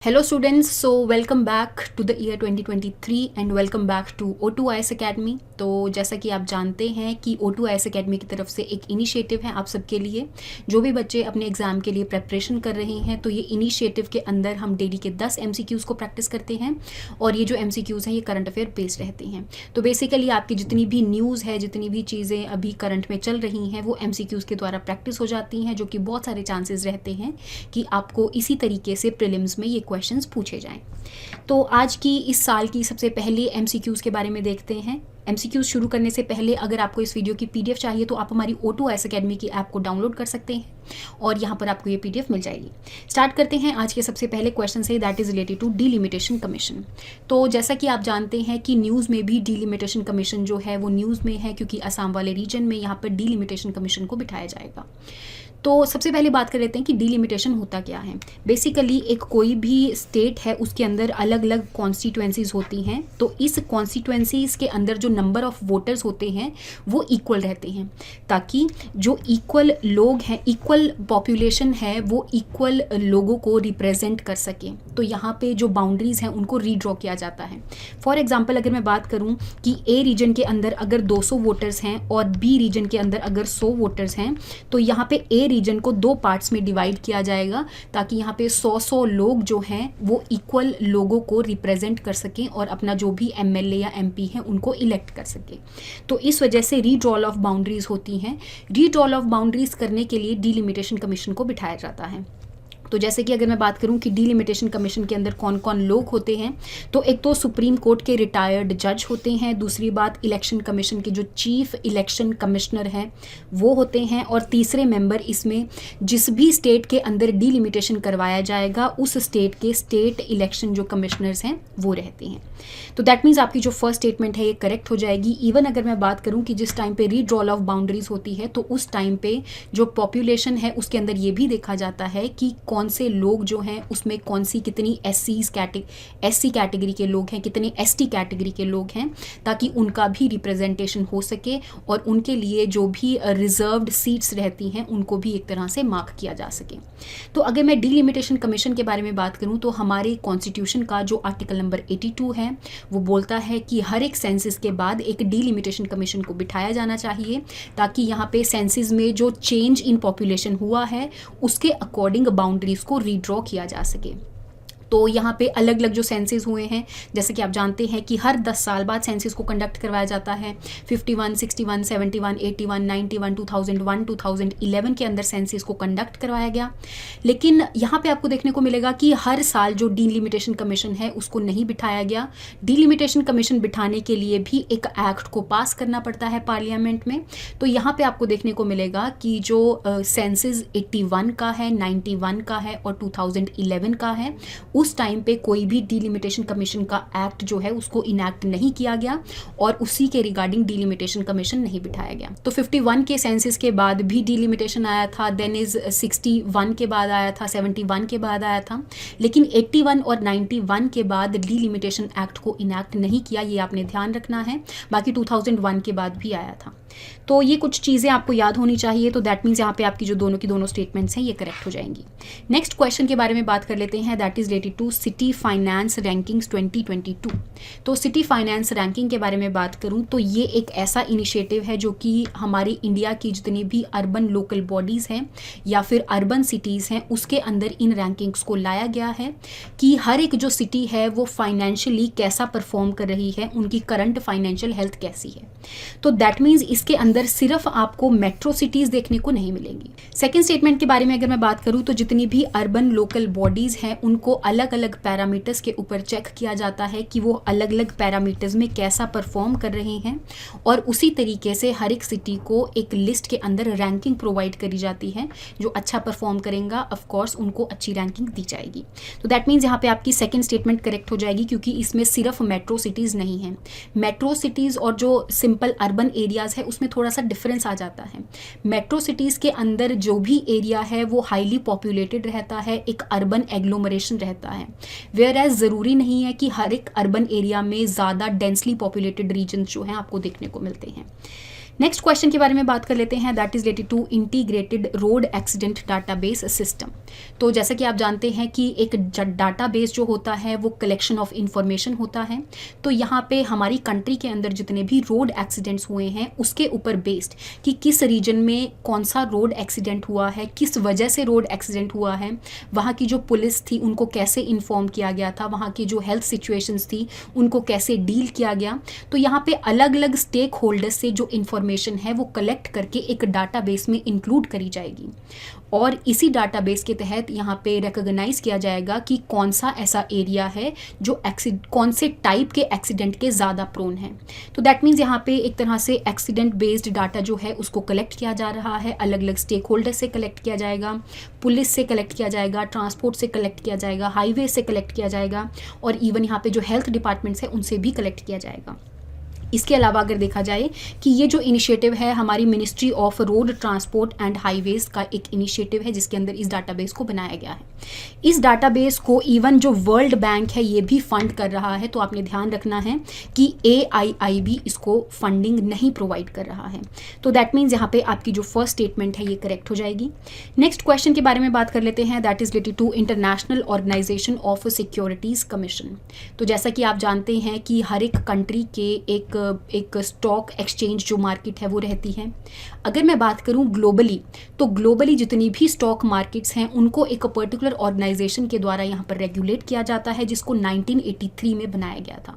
Hello students, so welcome back to the year 2023 and welcome back to O2IS Academy। तो जैसा कि आप जानते हैं कि O2IS Academy की तरफ से एक इनिशिएटिव है आप सबके लिए। जो भी बच्चे अपने एग्ज़ाम के लिए प्रेपरेशन कर रहे हैं तो ये इनिशिएटिव के अंदर हम डेली के 10 MCQs को प्रैक्टिस करते हैं और ये जो MCQs हैं ये करंट अफेयर बेस्ड रहते हैं। तो बेसिकली आपकी जितनी भी न्यूज़ है, जितनी भी चीज़ें अभी करंट में चल रही हैं वो MCQs के द्वारा प्रैक्टिस हो जाती हैं, जो कि बहुत सारे चांसेस रहते हैं कि आपको इसी तरीके से प्रीलिम्स में ये क्वेश्चंस पूछे जाएं। तो आज की इस साल की सबसे पहले MCQs के बारे में देखते हैं। MCQs शुरू करने से पहले अगर आपको इस वीडियो की PDF चाहिए तो आप हमारी O2IS Academy की ऐप को डाउनलोड कर सकते हैं और यहाँ पर आपको ये PDF मिल जाएगी। स्टार्ट करते हैं आज के सबसे पहले क्वेश्चन से, that is related to delimitation commission. तो जैसा कि आप जानते हैं कि न्यूज़ में भी डिलिमिटेशन कमीशन जो है वो न्यूज़ में है, क्योंकि असम वाले रीजन में यहाँ पर डिलिमिटेशन कमीशन को बिठाया जाएगा। तो सबसे पहले बात कर लेते हैं कि डिलिमिटेशन होता क्या है। बेसिकली एक कोई भी स्टेट है उसके अंदर अलग अलग कॉन्स्टिट्यूएंसीज होती हैं, तो इस कॉन्स्टिट्यूएंसीज के अंदर जो नंबर ऑफ वोटर्स होते हैं वो इक्वल रहते हैं, ताकि जो इक्वल लोग हैं, इक्वल पॉपुलेशन है, वो इक्वल लोगों को रिप्रेजेंट कर सके। तो यहाँ पे जो बाउंड्रीज़ हैं उनको रीड्रॉ किया जाता है। फॉर एग्जाम्पल अगर मैं बात करूँ कि ए रीजन के अंदर अगर 200 वोटर्स हैं और बी रीजन के अंदर अगर 100 वोटर्स हैं, तो यहाँ पे ए रीजन को 2 पार्ट्स में डिवाइड किया जाएगा, ताकि यहाँ पे 100 लोग जो हैं वो इक्वल लोगों को रिप्रेजेंट कर सकें और अपना जो भी MLA या MP है उनको इलेक्ट कर सकें। तो इस वजह से रीड्रॉल ऑफ बाउंड्रीज होती हैं। रीड्रॉल ऑफ बाउंड्रीज करने के लिए डिलिमिटेशन कमीशन को बिठाया जाता है। तो जैसे कि अगर मैं बात करूं कि डिलिमिटेशन कमीशन के अंदर कौन कौन लोग होते हैं, तो एक तो सुप्रीम कोर्ट के रिटायर्ड जज होते हैं, दूसरी बात इलेक्शन कमीशन के जो चीफ इलेक्शन कमिश्नर हैं वो होते हैं, और तीसरे मेंबर इसमें जिस भी स्टेट के अंदर डिलिमिटेशन करवाया जाएगा उस स्टेट के स्टेट इलेक्शन जो कमिश्नर्स हैं वो रहते हैं। तो दैट मीन्स आपकी जो फर्स्ट स्टेटमेंट है ये करेक्ट हो जाएगी। इवन अगर मैं बात करूँ कि जिस टाइम पे रीड्रॉल ऑफ बाउंड्रीज होती है तो उस टाइम पे जो पॉपुलेशन है उसके अंदर ये भी देखा जाता है कि कौन से लोग जो हैं उसमें कौन सी कितनी SC कैटेगरी के लोग हैं, कितने ST कैटेगरी के लोग हैं, ताकि उनका भी रिप्रेजेंटेशन हो सके और उनके लिए जो भी रिजर्व्ड सीट्स रहती हैं उनको भी एक तरह से मार्क किया जा सके। तो अगर मैं डिलिमिटेशन कमीशन के बारे में बात करूं तो हमारे कॉन्स्टिट्यूशन का जो आर्टिकल नंबर 82 है वो बोलता है कि हर एक सेंसिस के बाद एक डिलिमिटेशन कमीशन को बिठाया जाना चाहिए, ताकि यहाँ पे सेंसिस में जो चेंज इन पॉपुलेशन हुआ है उसके अकॉर्डिंग बाउंड्रीज को रीड्रॉ किया जा सके। तो यहाँ पे अलग अलग जो सेंसिस हुए हैं, जैसे कि आप जानते हैं कि हर 10 साल बाद सेंसिस को कंडक्ट करवाया जाता है। 51, 61, 71, 81, 91, 2001, 2011 के अंदर सेंसिस को कंडक्ट करवाया गया। लेकिन यहाँ पे आपको देखने को मिलेगा कि हर साल जो डिलिमिटेशन कमीशन है उसको नहीं बिठाया गया। डिलिमिटेशन कमीशन बिठाने के लिए भी एक एक्ट को पास करना पड़ता है पार्लियामेंट में। तो यहाँ पे आपको देखने को मिलेगा कि जो सेंसिस 81 का है, 91 का है और 2011 का है, उस टाइम पे कोई भी डिलिमिटेशन कमीशन का एक्ट जो है उसको इनैक्ट नहीं किया गया और उसी के रिगार्डिंग डिलिमिटेशन कमीशन नहीं बिठाया गया। तो 51 के सेंसिस के बाद भी डिलिमिटेशन आया था, देन इज 61 के बाद आया था, 71 के बाद आया था, लेकिन 81 और 91 के बाद डिलिमिटेशन एक्ट को इनैक्ट नहीं किया, ये आपने ध्यान रखना है। बाकी 2001 के बाद भी आया था। तो ये कुछ चीज़ें आपको याद होनी चाहिए। तो दैट मीन्स यहाँ पे आपकी जो दोनों की दोनों स्टेटमेंट्स हैं ये करेक्ट हो जाएंगी। नेक्स्ट क्वेश्चन के बारे में बात कर लेते हैं, that is related to city finance rankings 2022। तो सिटी फाइनेंस रैंकिंग के बारे में बात करूँ तो ये एक ऐसा इनिशिएटिव है जो कि हमारी इंडिया की जितनी भी अर्बन लोकल बॉडीज़ हैं या फिर अर्बन सिटीज़ हैं उसके अंदर इन रैंकिंग्स को लाया गया है कि हर एक जो सिटी है वो फाइनेंशियली कैसा परफॉर्म कर रही है, उनकी करंट फाइनेंशियल हेल्थ कैसी है। तो दैट मीन्स इसके अंदर सिर्फ आपको मेट्रो सिटीज़ देखने को नहीं मिलेंगी। सेकेंड स्टेटमेंट के बारे में अगर मैं बात करूँ तो जितनी भी अर्बन लोकल बॉडीज़ हैं उनको अलग अलग पैरामीटर्स के ऊपर चेक किया जाता है कि वो अलग अलग पैरामीटर्स में कैसा परफॉर्म कर रहे हैं, और उसी तरीके से हर एक सिटी को एक लिस्ट के अंदर रैंकिंग प्रोवाइड करी जाती है। जो अच्छा परफॉर्म करेगा ऑफकोर्स उनको अच्छी रैंकिंग दी जाएगी। तो दैट मीन्स यहाँ पे आपकी सेकेंड स्टेटमेंट करेक्ट हो जाएगी, क्योंकि इसमें सिर्फ मेट्रो सिटीज़ नहीं है। मेट्रो सिटीज़ और जो सिंपल अर्बन एरियाज़ है उसमें थोड़ा सा डिफरेंस आ जाता है। मेट्रो सिटीज़ के अंदर जो भी एरिया है वो हाईली पॉपुलेटेड रहता है, एक अर्बन एग्लोमरेशन रहता है, वेयर एज ज़रूरी नहीं है कि हर एक अर्बन एरिया में ज़्यादा डेंसली पॉपुलेटेड रीजन जो हैं आपको देखने को मिलते हैं। नेक्स्ट क्वेश्चन के बारे में बात कर लेते हैं, that is related to integrated road accident database system. तो जैसा कि आप जानते हैं कि एक डाटाबेस जो होता है वो कलेक्शन ऑफ इंफॉर्मेशन होता है। तो यहाँ पे हमारी कंट्री के अंदर जितने भी रोड एक्सीडेंट्स हुए हैं उसके ऊपर बेस्ड कि किस रीजन में कौन सा रोड एक्सीडेंट हुआ है, किस वजह से रोड एक्सीडेंट हुआ है, वहाँ की जो पुलिस थी उनको कैसे इन्फॉर्म किया गया था, वहाँ की जो हेल्थ सिचुएशंस थी उनको कैसे डील किया गया। तो यहाँ पे अलग अलग स्टेक होल्डर्स से जो इंफॉर्मेशन है वो कलेक्ट करके एक डाटाबेस में इंक्लूड करी जाएगी और इसी डाटाबेस के तहत यहाँ पे रिकॉग्नाइज किया जाएगा कि कौन सा ऐसा एरिया है जो कौन से टाइप के एक्सीडेंट के ज़्यादा प्रोन है। तो दैट मीन्स यहाँ पे एक तरह से एक्सीडेंट बेस्ड डाटा जो है उसको कलेक्ट किया जा रहा है, अलग अलग स्टेक होल्डर से कलेक्ट किया जाएगा, पुलिस से कलेक्ट किया जाएगा, ट्रांसपोर्ट से कलेक्ट किया जाएगा, हाईवे से कलेक्ट किया जाएगा और इवन यहाँ पे जो हेल्थ डिपार्टमेंट्स है उनसे भी कलेक्ट किया जाएगा। इसके अलावा अगर देखा जाए कि ये जो इनिशिएटिव है हमारी ministry of road transport and highways का एक इनिशिएटिव है जिसके अंदर इस डाटाबेस को बनाया गया है। इस डाटाबेस को इवन जो वर्ल्ड बैंक है ये भी फंड कर रहा है। तो आपने ध्यान रखना है कि AII भी इसको फंडिंग नहीं प्रोवाइड कर रहा है। तो दैट मीन्स यहाँ पे आपकी जो फर्स्ट स्टेटमेंट है ये करेक्ट हो जाएगी। नेक्स्ट क्वेश्चन के बारे में बात कर लेते हैं, that is related to international organisation of securities commission. तो जैसा कि आप जानते हैं कि हर एक कंट्री के एक स्टॉक एक्सचेंज जो मार्केट है वो रहती है। अगर मैं बात करूं ग्लोबली तो ग्लोबली जितनी भी स्टॉक मार्केट्स हैं उनको एक पर्टिकुलर ऑर्गेनाइजेशन के द्वारा यहाँ पर रेगुलेट किया जाता है जिसको 1983 में बनाया गया था।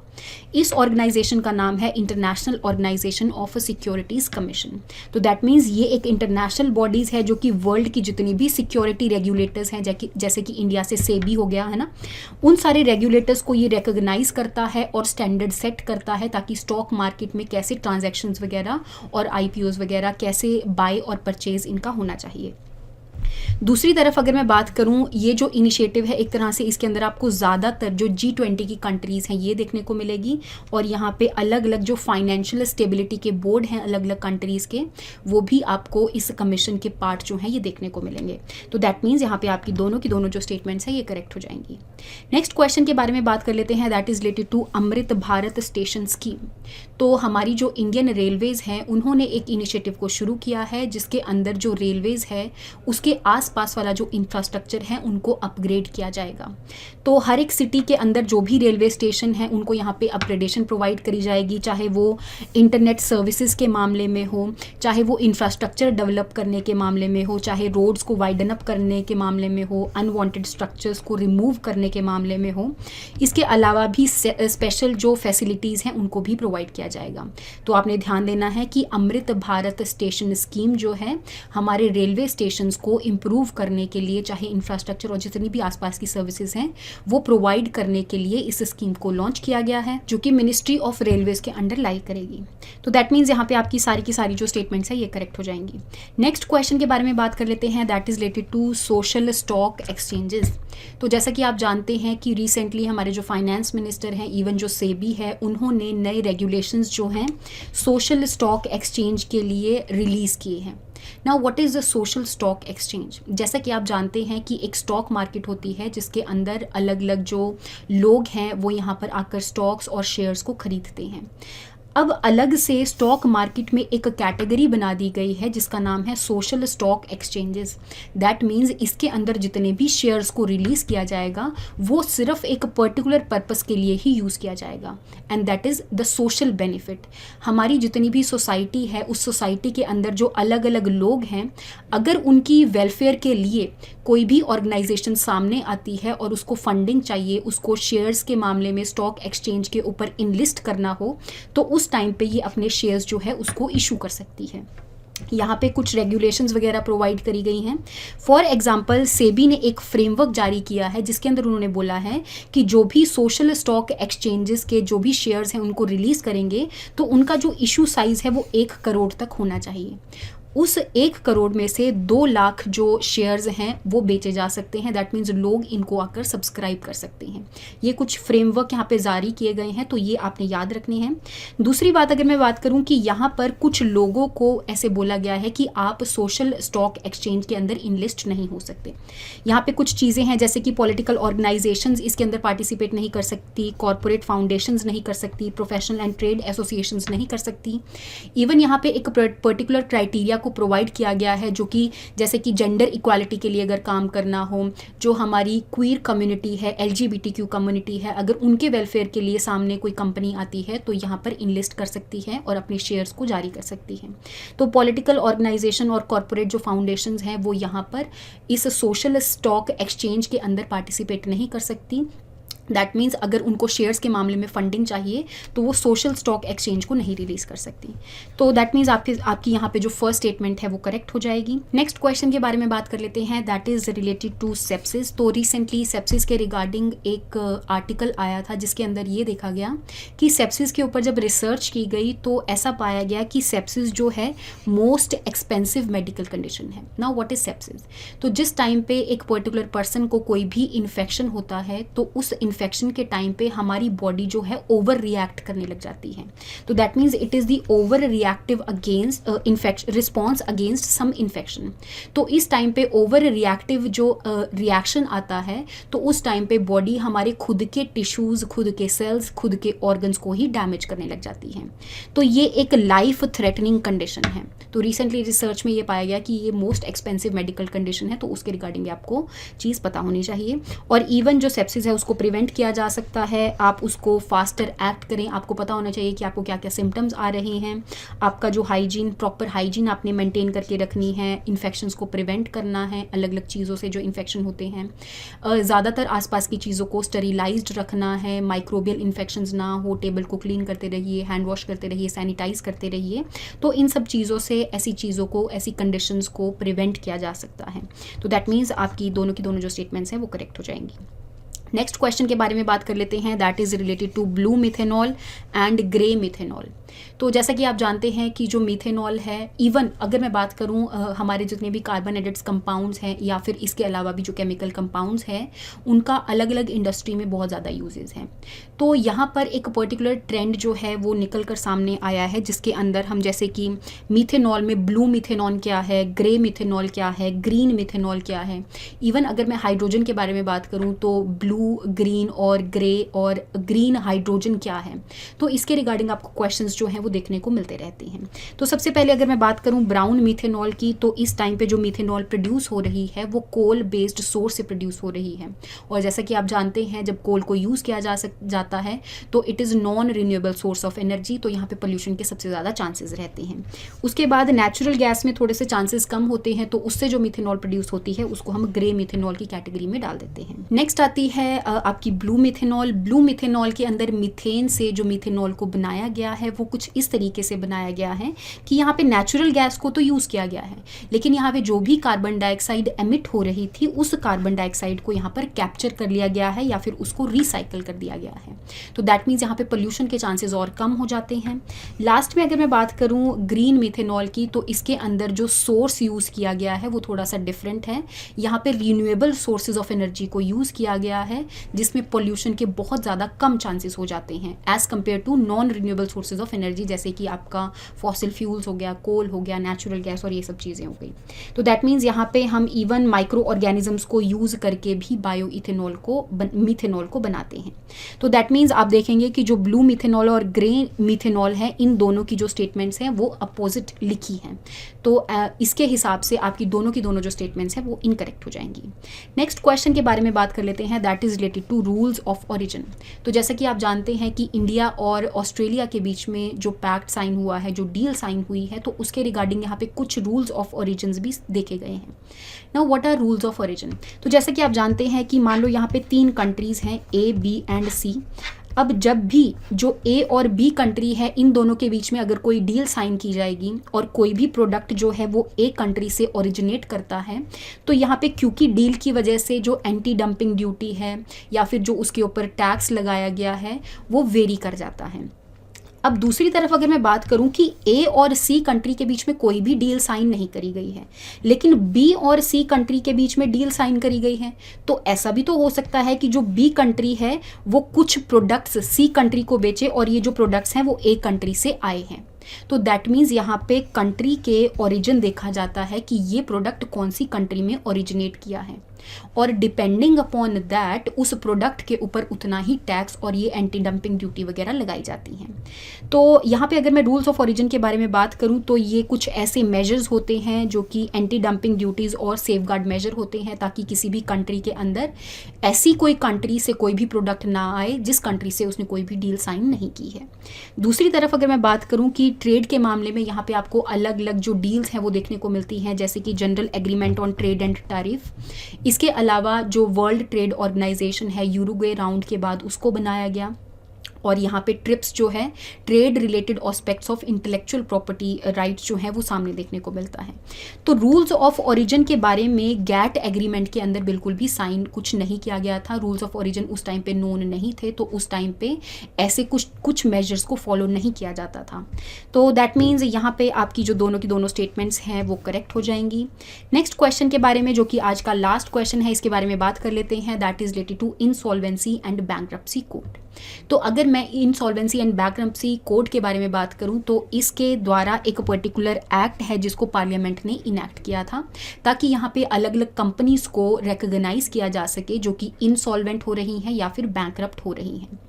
इस ऑर्गेनाइजेशन का नाम है international organisation of securities commission. तो दैट मीन्स ये एक इंटरनेशनल बॉडीज़ है जो कि वर्ल्ड की जितनी भी सिक्योरिटी रेगुलेटर्स हैं जैसे कि इंडिया से सेबी हो गया है ना, उन सारे रेगुलेटर्स को ये रिकॉग्नाइज करता है और स्टैंडर्ड सेट करता है ताकि स्टॉक मार्केट में कैसे ट्रांजैक्शंस वगैरह और IPOs वगैरह कैसे बाय और परचेज इनका होना चाहिए। दूसरी तरफ अगर मैं बात करूं, ये जो इनिशिएटिव है एक तरह से इसके अंदर आपको ज़्यादातर जो G20 की कंट्रीज़ हैं ये देखने को मिलेगी और यहाँ पे अलग अलग जो फाइनेंशियल स्टेबिलिटी के बोर्ड हैं अलग अलग कंट्रीज़ के वो भी आपको इस कमीशन के पार्ट जो हैं ये देखने को मिलेंगे। तो दैट मीन्स यहाँ पे आपकी दोनों की दोनों जो स्टेटमेंट्स हैं ये करेक्ट हो जाएंगी। नेक्स्ट क्वेश्चन के बारे में बात कर लेते हैं, that is related to Amrit Bharat station scheme. तो हमारी जो इंडियन रेलवेज़ हैं उन्होंने एक इनिशिएटिव को शुरू किया है जिसके अंदर जो रेलवेज़ है उसके आसपास वाला जो इंफ्रास्ट्रक्चर है उनको अपग्रेड किया जाएगा। तो हर एक सिटी के अंदर जो भी रेलवे स्टेशन है उनको यहाँ पे अपग्रेडेशन प्रोवाइड करी जाएगी, चाहे वो इंटरनेट सर्विसेज के मामले में हो, चाहे वो इंफ्रास्ट्रक्चर डेवलप करने के मामले में हो, चाहे रोड्स को वाइडन अप करने के मामले में हो, अनवांटेड स्ट्रक्चर्स को रिमूव करने के मामले में हो। इसके अलावा भी स्पेशल जो फैसिलिटीज़ हैं उनको भी प्रोवाइड किया जाएगा। तो आपने ध्यान देना है कि अमृत भारत स्टेशन स्कीम जो है हमारे रेलवे स्टेशंस को इम्प्रूव करने के लिए, चाहे इंफ्रास्ट्रक्चर और जितनी भी आसपास की सर्विसेज हैं वो प्रोवाइड करने के लिए इस स्कीम को लॉन्च किया गया है जो कि मिनिस्ट्री ऑफ रेलवेज के अंडर लाई करेगी। तो दैट मीन्स यहाँ पे आपकी सारी की सारी जो स्टेटमेंट्स है ये करेक्ट हो जाएंगी। नेक्स्ट क्वेश्चन के बारे में बात कर लेते हैं, that is related to social stock exchanges. तो जैसा कि आप जानते हैं कि रिसेंटली हमारे जो फाइनेंस मिनिस्टर हैं, इवन जो सेबी है, उन्होंने नए रेगुलेशंस जो हैं सोशल स्टॉक एक्सचेंज के लिए रिलीज़ किए हैं। Now what is the social stock exchange? जैसा कि आप जानते हैं कि एक स्टॉक मार्केट होती है जिसके अंदर अलग अलग जो लोग हैं वो यहाँ पर आकर स्टॉक्स और शेयर्स को खरीदते हैं। अब अलग से स्टॉक मार्केट में एक कैटेगरी बना दी गई है जिसका नाम है social stock exchanges. That means इसके अंदर जितने भी शेयर्स को रिलीज़ किया जाएगा वो सिर्फ एक पर्टिकुलर पर्पस के लिए ही यूज़ किया जाएगा and that is the social benefit. हमारी जितनी भी सोसाइटी है उस सोसाइटी के अंदर जो अलग अलग लोग हैं, अगर उनकी वेलफेयर के लिए कोई भी ऑर्गेनाइजेशन सामने आती है और उसको फंडिंग चाहिए, उसको शेयर्स के मामले में स्टॉक एक्सचेंज के ऊपर इनलिस्ट करना हो, तो उस टाइम पे ये अपने शेयर्स जो है उसको इशू कर सकती है। यहाँ पे कुछ रेगुलेशंस वगैरह प्रोवाइड करी गई हैं। फॉर एग्जांपल सेबी ने एक फ्रेमवर्क जारी किया है जिसके अंदर उन्होंने बोला है कि जो भी सोशल स्टॉक एक्सचेंजेस के जो भी शेयर्स हैं उनको रिलीज़ करेंगे तो उनका जो इशू साइज़ है वो 1 करोड़ तक होना चाहिए। उस 1 करोड़ में से 2 लाख जो शेयर्स हैं वो बेचे जा सकते हैं। दैट मीन्स लोग इनको आकर सब्सक्राइब कर सकते हैं। ये कुछ फ्रेमवर्क यहाँ पे जारी किए गए हैं, तो ये आपने याद रखनी है। दूसरी बात अगर मैं बात करूँ कि यहाँ पर कुछ लोगों को ऐसे बोला गया है कि आप सोशल स्टॉक एक्सचेंज के अंदर इनलिस्ट नहीं हो सकते। यहाँ पे कुछ चीज़ें हैं जैसे कि पॉलिटिकल ऑर्गेनाइजेशंस इसके अंदर पार्टिसिपेट नहीं कर सकती, कॉरपोरेट फाउंडेशंस नहीं कर सकती, प्रोफेशनल एंड ट्रेड एसोसिएशंस नहीं कर सकती। इवन यहाँ पे एक पर्टिकुलर क्राइटेरिया को प्रोवाइड किया गया है जो कि जैसे कि जेंडर इक्वालिटी के लिए अगर काम करना हो, जो हमारी क्वीर कम्युनिटी है, LGBTQ कम्युनिटी है, अगर उनके वेलफेयर के लिए सामने कोई कंपनी आती है तो यहाँ पर इनलिस्ट कर सकती है और अपने शेयर्स को जारी कर सकती है। तो पॉलिटिकल ऑर्गेनाइजेशन और कॉरपोरेट जो फाउंडेशंस हैं वो यहाँ पर इस सोशल स्टॉक एक्सचेंज के अंदर पार्टिसिपेट नहीं कर सकती। दैट मीन्स अगर उनको शेयर्स के मामले में फंडिंग चाहिए तो वो सोशल स्टॉक एक्सचेंज को नहीं रिलीज़ कर सकती। तो दैट मीन्स आपकी यहाँ पे जो फर्स्ट स्टेटमेंट है वो करेक्ट हो जाएगी। नेक्स्ट क्वेश्चन के बारे में बात कर लेते हैं, that is related to sepsis. तो रिसेंटली सेप्सिस के रिगार्डिंग एक आर्टिकल आया था जिसके अंदर ये देखा गया कि सेप्सिस के ऊपर जब रिसर्च की गई तो ऐसा पाया गया कि सेप्सिस जो है मोस्ट एक्सपेंसिव मेडिकल कंडीशन है। Now what is sepsis? तो जिस टाइम पे एक पर्टिकुलर पर्सन को कोई भी इन्फेक्शन होता है तो उस इन्फेक्शन के टाइम पे हमारी बॉडी जो है ओवर रिएक्ट करने लग जाती है। तो that means it is the over reactive against infection response against some infection. तो इस टाइम पे ओवर रिएक्टिव जो रिएक्शन आता है तो उस टाइम पे बॉडी हमारे खुद के टिश्यूज़, खुद के सेल्स, खुद के ऑर्गन्स को ही डैमेज करने लग जाती है। तो ये एक लाइफ थ्रेटनिंग कंडीशन है। तो रिसेंटली रिसर्च में ये पाया गया कि ये मोस्ट एक्सपेंसिव मेडिकल कंडीशन है, तो उसके रिगार्डिंग आपको चीज़ पता होनी चाहिए। और इवन जो सेप्सिस है उसको प्रिवेंट किया जा सकता है, आप उसको फास्टर एक्ट करें। आपको पता होना चाहिए कि आपको क्या क्या सिम्टम्स आ रहे हैं, आपका जो हाइजीन, प्रॉपर हाइजीन आपने मेंटेन करके रखनी है, इन्फेक्शंस को प्रिवेंट करना है अलग अलग चीज़ों से जो इन्फेक्शन होते हैं। ज़्यादातर आसपास की चीज़ों को स्टेरिलाइज्ड रखना है, माइक्रोबियल इन्फेक्शंस ना हो, टेबल को क्लीन करते रहिए, हैंड वॉश करते रहिए, सैनिटाइज करते रहिए। तो इन सब चीज़ों से ऐसी चीज़ों को, ऐसी कंडीशंस को प्रिवेंट किया जा सकता है। तो दैट मीन्स आपकी दोनों की दोनों जो स्टेटमेंट्स हैं वो करेक्ट हो जाएंगी। नेक्स्ट क्वेश्चन के बारे में बात कर लेते हैं, that is related to blue methanol and grey methanol. तो जैसा कि आप जानते हैं कि जो मिथेनॉल है, इवन अगर मैं बात करूं हमारे जितने भी कार्बन एडेड्स कंपाउंड्स हैं या फिर इसके अलावा भी जो केमिकल कंपाउंड्स हैं उनका अलग अलग इंडस्ट्री में बहुत ज़्यादा यूजेस हैं। तो यहाँ पर एक पर्टिकुलर ट्रेंड जो है वो निकल कर सामने आया है जिसके अंदर हम जैसे कि मिथेनॉल में ब्लू मिथेनॉल क्या है, ग्रे मिथेनॉल क्या है, ग्रीन मिथेनॉल क्या है। इवन अगर मैं हाइड्रोजन के बारे में बात करूँ तो ब्लू, ग्रीन और ग्रे और ग्रीन हाइड्रोजन क्या है। तो इसके रिगार्डिंग आपको क्वेश्चंस जो हैं वो देखने को मिलते रहते हैं। तो सबसे पहले अगर मैं बात करूं ब्राउन मिथेनॉल की, तो इस टाइम पे जो मिथेनॉल प्रोड्यूस हो रही है वो कोल बेस्ड सोर्स से प्रोड्यूस हो रही है। और जैसा कि आप जानते हैं जब कोल को यूज़ किया जाता है तो it is non renewable source of energy, तो यहाँ पे पोल्यूशन के सबसे ज़्यादा चांसेस रहते हैं। उसके बाद नेचुरल गैस में थोड़े से चांसेस कम होते हैं, तो उससे जो मिथेनॉल प्रोड्यूस होती है उसको हम ग्रे मिथेनॉल की कैटेगरी में डाल देते हैं। नेक्स्ट आती है आपकी ब्लू मिथेनॉल। ब्लू मिथेनॉल के अंदर मीथेन से जो मिथेनॉल को बनाया गया है वो कुछ इस तरीके से बनाया गया है कि यहाँ पे नेचुरल गैस को तो यूज़ किया गया है, लेकिन यहाँ पे जो भी कार्बन डाइऑक्साइड एमिट हो रही थी उस कार्बन डाइऑक्साइड को यहाँ पर कैप्चर कर लिया गया है या फिर उसको रिसाइकल कर दिया गया है। तो दैट मीन्स यहाँ पे पोल्यूशन के चांसेस और कम हो जाते हैं। लास्ट में अगर मैं बात करूँ ग्रीन मिथेनॉल की, तो इसके अंदर जो सोर्स यूज़ किया गया है वो थोड़ा सा डिफरेंट है। यहाँ पे रिन्यूएबल सोर्सेज ऑफ एनर्जी को यूज़ किया गया है जिसमें पोल्यूशन के बहुत ज़्यादा कम चांसेस हो जाते हैं as compare to non renewable sources of energy, जैसे कि आपका फॉसिल फ्यूल्स हो गया, कोल हो गया, नेचुरल गैस और ये सब चीज़ें हो गई। तो दैट मीन्स यहाँ पे हम इवन माइक्रो ऑर्गेनिजम्स को यूज़ करके भी बायो इथेनॉल को मिथेनॉल को बनाते हैं। तो दैट मीन्स आप देखेंगे कि जो ब्लू मिथेनॉल और ग्रे मिथेनॉल है इन दोनों की जो स्टेटमेंट्स हैं वो अपोजिट लिखी हैं। तो इसके हिसाब से आपकी दोनों की दोनों जो स्टेटमेंट्स हैं वो इनकरेक्ट हो जाएंगी। नेक्स्ट क्वेश्चन के बारे में बात कर लेते हैं, that is related to rules of origin. तो जैसा कि आप जानते हैं कि इंडिया और ऑस्ट्रेलिया के बीच में जो पैक्ट साइन हुआ है, जो डील साइन हुई है, तो उसके रिगार्डिंग यहाँ पे कुछ रूल्स ऑफ ओरिजिन भी देखे गए हैं। Now what are rules of origin? तो जैसा कि आप जानते हैं कि मान लो यहाँ पे 3 कंट्रीज़ हैं, ए, बी एंड सी। अब जब भी जो ए और बी कंट्री है इन दोनों के बीच में अगर कोई डील साइन की जाएगी और कोई भी प्रोडक्ट जो है वो ए कंट्री से ओरिजिनेट करता है, तो यहाँ पे क्योंकि डील की वजह से जो एंटी डंपिंग ड्यूटी है या फिर जो उसके ऊपर टैक्स लगाया गया है वो वेरी कर जाता है। अब दूसरी तरफ अगर मैं बात करूं कि ए और सी कंट्री के बीच में कोई भी डील साइन नहीं करी गई है, लेकिन बी और सी कंट्री के बीच में डील साइन करी गई है, तो ऐसा भी तो हो सकता है कि जो बी कंट्री है वो कुछ प्रोडक्ट्स सी कंट्री को बेचे और ये जो प्रोडक्ट्स हैं वो ए कंट्री से आए हैं। तो दैट मीन्स यहाँ पे कंट्री के ओरिजिन देखा जाता है कि ये प्रोडक्ट कौन सी कंट्री में ओरिजिनेट किया है, और डिपेंडिंग अपॉन दैट उस प्रोडक्ट के ऊपर उतना ही टैक्स और ये एंटी डंपिंग ड्यूटी वगैरह लगाई जाती हैं। तो यहाँ पे अगर मैं रूल्स ऑफ ओरिजिन के बारे में बात करूँ तो ये कुछ ऐसे मेजर्स होते हैं जो कि एंटी डंपिंग ड्यूटीज़ और सेफगार्ड मेजर होते हैं, ताकि किसी भी कंट्री के अंदर ऐसी कोई कंट्री से कोई भी प्रोडक्ट ना आए जिस कंट्री से उसने कोई भी डील साइन नहीं की है। दूसरी तरफ अगर मैं बात करूँ कि ट्रेड के मामले में यहाँ पे आपको अलग अलग जो डील्स हैं वो देखने को मिलती हैं, जैसे कि general agreement on trade and tariff. इसके अलावा जो वर्ल्ड ट्रेड ऑर्गेनाइजेशन है यूरुग्वे राउंड के बाद उसको बनाया गया, और यहाँ पे ट्रिप्स जो है trade related aspects of intellectual property rights जो हैं वो सामने देखने को मिलता है। तो रूल्स ऑफ ओरिजिन के बारे में गैट एग्रीमेंट के अंदर बिल्कुल भी साइन कुछ नहीं किया गया था। रूल्स ऑफ ओरिजिन उस टाइम पे नोन नहीं थे, तो उस टाइम पे ऐसे कुछ मेजर्स को फॉलो नहीं किया जाता था। तो दैट मीन्स यहाँ पे आपकी जो दोनों की दोनों स्टेटमेंट्स हैं वो करेक्ट हो जाएंगी। नेक्स्ट क्वेश्चन के बारे में, जो कि आज का लास्ट क्वेश्चन है, इसके बारे में बात कर लेते हैं। That is related to insolvency and bankruptcy code. तो अगर मैं इंसॉल्वेंसी एंड बैंक्रप्सी कोड के बारे में बात करूं तो इसके द्वारा एक पर्टिकुलर एक्ट है जिसको पार्लियामेंट ने इनैक्ट किया था, ताकि यहाँ पे अलग अलग कंपनीज को रिकॉग्नाइज किया जा सके जो कि इंसॉल्वेंट हो रही हैं या फिर बैंक्रप्ट हो रही हैं।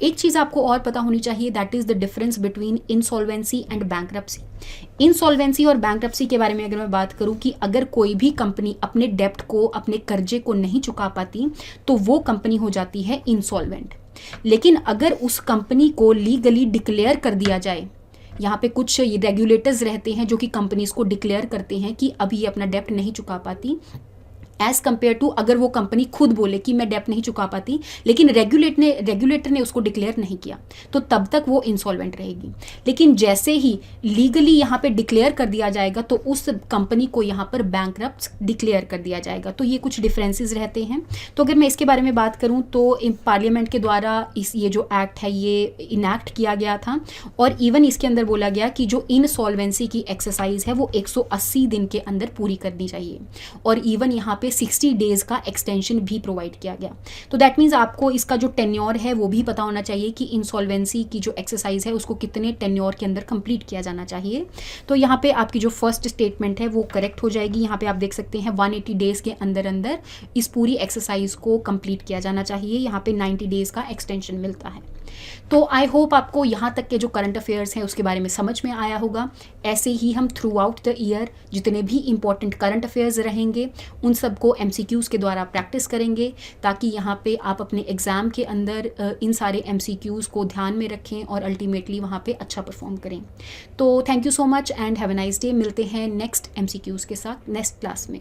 एक चीज़ आपको और पता होनी चाहिए, that is the difference between insolvency and bankruptcy. Insolvency और बैंक्रप्सी के बारे में अगर मैं बात करूं कि अगर कोई भी कंपनी अपने डेप्ट को, अपने कर्जे को नहीं चुका पाती तो वो कंपनी हो जाती है इंसॉल्वेंट। लेकिन अगर उस कंपनी को लीगली डिक्लेयर कर दिया जाए, यहाँ पे कुछ रेगुलेटर्स रहते हैं जो कि कंपनीज को डिक्लेयर करते हैं कि अब ये अपना डेप्ट नहीं चुका पाती, एज कम्पेयर टू अगर वो कंपनी खुद बोले कि मैं डेप्ट नहीं चुका पाती, लेकिन रेगुलेटर ने उसको डिक्लेयर नहीं किया, तो तब तक वो इंसॉल्वेंट रहेगी। लेकिन जैसे ही लीगली यहाँ पे डिक्लेयर कर दिया जाएगा तो उस कंपनी को यहाँ पर बैंक्रप्ट डिक्लेयर कर दिया जाएगा। तो ये कुछ डिफरेंसेस रहते हैं। तो अगर मैं इसके बारे में बात करूँ तो पार्लियामेंट के द्वारा ये जो एक्ट है ये इनैक्ट किया गया था, और इवन इसके अंदर बोला गया कि जो इनसॉल्वेंसी की एक्सरसाइज है वो 180 दिन के अंदर पूरी करनी चाहिए, और इवन यहाँ पे 60 डेज का एक्सटेंशन भी प्रोवाइड किया गया। तो दैट मीन्स आपको इसका जो टेन्योर है वो भी पता होना चाहिए कि इंसॉल्वेंसी की जो एक्सरसाइज है उसको कितने टेन्योर के अंदर कंप्लीट किया जाना चाहिए। तो यहाँ पे आपकी जो फर्स्ट स्टेटमेंट है वो करेक्ट हो जाएगी। यहाँ पे आप देख सकते हैं 180 डेज के अंदर अंदर इस पूरी एक्सरसाइज को कंप्लीट किया जाना चाहिए। यहाँ पे 90 डेज का एक्सटेंशन मिलता है। तो आई होप आपको यहाँ तक के जो करंट अफेयर्स हैं उसके बारे में समझ में आया होगा। ऐसे ही हम थ्रू आउट द ईयर जितने भी इंपॉर्टेंट करंट अफेयर्स रहेंगे उन सबको MCQs के द्वारा प्रैक्टिस करेंगे, ताकि यहाँ पे आप अपने एग्ज़ाम के अंदर इन सारे MCQs को ध्यान में रखें और अल्टीमेटली वहाँ पे अच्छा परफॉर्म करें। तो thank you so much and have a nice day. मिलते हैं नेक्स्ट MCQs के साथ नेक्स्ट क्लास में।